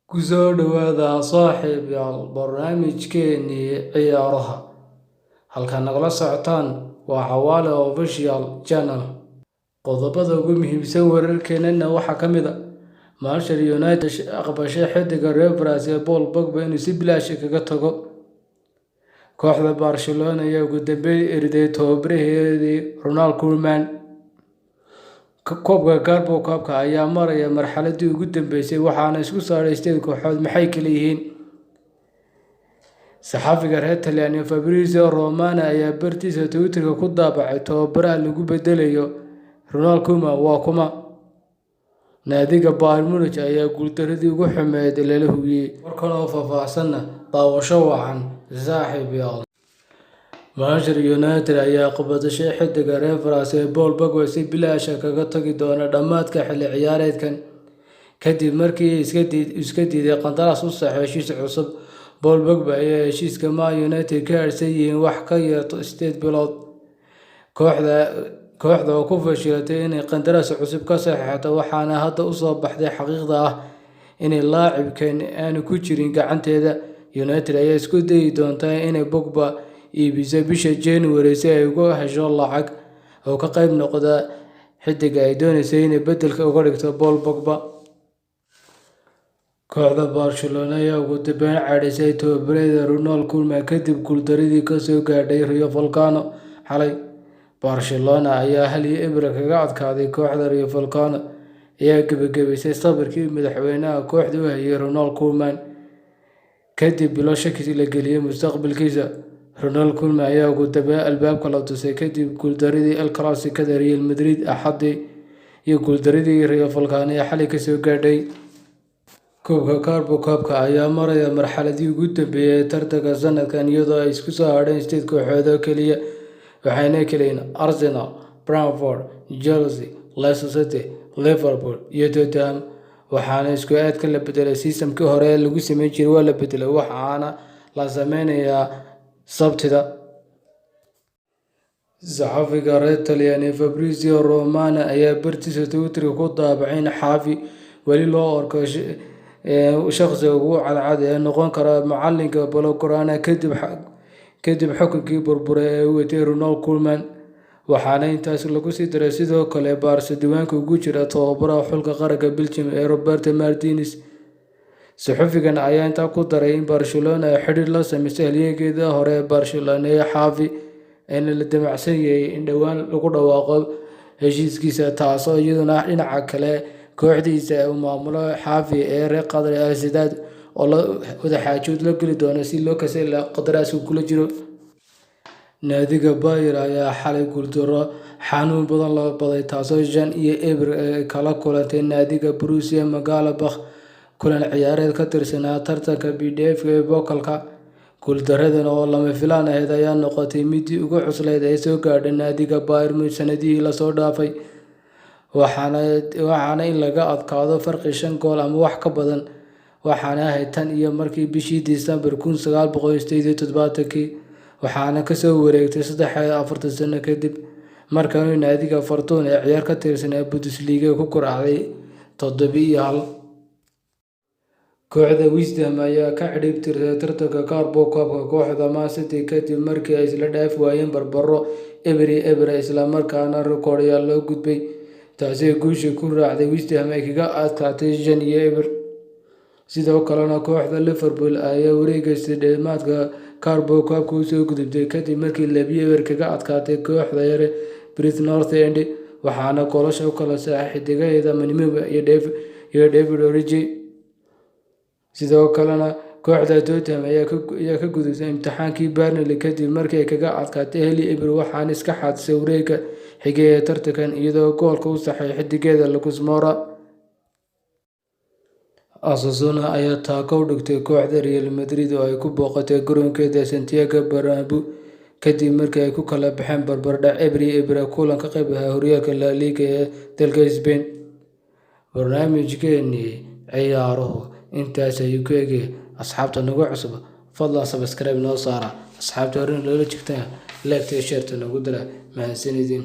Ku soo dhawaada saaxiibayaal barnaamijkeennii ciyaaraha. Halkaan nagala socotaan waa Xawaale Official Channel. Qodobada ugu muhiimsan wararkeennana waxaa ka mid ah Manchester United aqbashay xiddiga reer Brazil Paul Pogba inuu si bilaash ah kaga tago. Kooxda Barcelona ayaa ugu dambeyn eriday tababaraheedii Ronald Koeman. Koobka Carabao Cup ayaa maraya marxaladii ugu dambeysay waxaana isku saaray 8 kooxood maxay kala yihiin. Saxafiga reer Talyaaniga Fabrizio Romano ayaa bartiisa Twitter-ka ku daabacay tababaraha lagu bedelayo Ronald Koeman waa kuma. Naadiga Bayern Munich ayaa guuldaradii ugu xumeyd lala hubiyey. Warkan oo faahfaahsanna daawasho wacan saaxiibayaal. Manchester United ayaa aqbashay xiddiga reer Brazil Paul Pogba si bilaash ah kaga tagi doona dhammaadka xilli ciyaareedkan kadib markii iska diiday qandaraas u saxiixay heshiis cusub. Paul Pogba ayaa heshiiska Man United ka harsan yihiin wax ka yar 8 bilood. Kooxda oo ku fashilantay inay qandaraas cusub ka saxiixato waxaana hadda u soo baxday xaqiiqda ah in laacibkan aanu ku jirin gacanteeda. United ayaa isku dayi doonta inay Pogba iibiso bisha January si ay uga hesho lacag oo ka qayb noqda xiddiga ay doonayso inay beddelka uga dhigto Paul Pogba. Kooxda Barcelona ayaa ugu dambeyn cadhaysay tababaraheeda Ronald Koeman kadib guuldaradii ka soo gaadhay Rayo Vallecano xalay. Barcelona ayaa 1-0 kaga adkaaday kooxda Rayo Vallecano ayaa gabagabaysay safarkii madaxweynaha kooxda u hayay Ronald Koeman kadib bilo shaki la geliyay mustaqbalkiisa. Ronald Koeman ayaa ugu dambeyn albaabka la tusay kadib guuldaradii El Clasico-da Real Madrid Axaddii iyo guuldaradii Rayo Vallecano ee xalay ka soo gaadhay. Koobka Carabao Cup ayaa maraya marxaladii ugu dambeysay tartanka sanadkan iyadoo ay isku soo hadheen 8 kooxood oo kaliya waxayna kala yihiin Arsenal, Brentford, Chelsea, Leicester City, Liverpool iyo Tottenham. Waxaana isku aadka la bedelay season-kii hore lagu sameyn jiray waa la bedelay waxaana la sameynayaa Sabtida. Saxafiga reer Talyaaniga Fabrizio Romano ayaa bartiisa Twitter-ka ku daabacay in Xavi weli loo arko shaqsiga ugu cadcad ee noqon kara macalinka Blaugrana kadib xukunkii burburay ee uu watay Ronald Koeman. Waxaana intaas lagu sii daray sidoo kale Barca diiwaanka ugu jira tababaraha xulka qaranka Belgium ee Roberto Martinez. Saxafigan ayaa intaa ku daray in Barcelona ay xiriir la sameysay halyeeygeeda hore ee Barcelona ee Xavi ayna la damacsan yahay in dhowaan lagu dhawaaqo heshiiskiisa taasoo iyaduna dhinaca kale kooxdiisa uu maamulo Xavi ee reer Qatar Al Sadd oo wadaxaajood la geli doona si loo kasay qandaraas uu kula jiro. Naadiga Bayern ayaa xalay guuldarro xanuun badan la baday taasoo 5-0 kala kulantay naadiga Borussia Mönchengladbach kulan ciyaareed ka tirsanaa tartanka BDF ee Bokalka. Guuldaradan oo lama filaan ahayd ayaa noqotay midii ugu cuslayd ee soo gaadhay naadiga Bayern Munich sanadihii la soo dhaafay. Waxaana in laga adkaado farqi 5 gool ama wax ka badan waxaana ahayd tan iyo markii bishii December 1978 waxaana ka soo wareegtay 43 sano kadib markii naadiga Fortuna ee ciyaar ka tirsan Bundesliga ku garaacday 7-1. Kooxda West Ham ayaa ka cirib tirtay tartanka Carabao Cup kooxda Man City kadib markii ay isla dhaaf waayeen barbaro 0-0 isla markaana rikoodhyo loo gudbay. Taasi guusha ku raacday West Ham ay kaga adkaatay 5-0. Sidoo kalena kooxda Liverpool ayaa wareegga dhamaadka Carabao Cup u soo gudubtay kadib markii 2-0 kaga adkaatay kooxda yar Preston North End waxaana goolasha u kala saartay xiddigaheeda Manimba iyo David Origi. Sidoo kalena kooxda Tottenham ayaa ka gudubtay imtixaankii Burnley kadib markii ay kaga adkaatay 1-0 waxaana iska xaadisay wareegga xigay ee tartankan iyadoo goolka u saxay xiddigeeda Lucas Moura. Osasuna ayaa taako u dhigtay kooxda Real Madrid oo ay ku booqatay garoonkeeda Santiago Bernabeu kadib markii ay ku kala baxeen barbardhac 0-0 kulan ka qayb ahaa horyaalka La Liga ee dalka Spain. Barnaamijkeennii ciyaaruhu intaas ayuu ku egyahay. Asxaabta nagu cusub fadlan subscribe noo saara. Asxaabta horena loola joogtaan like iyo share nagu dira mahadsanidin.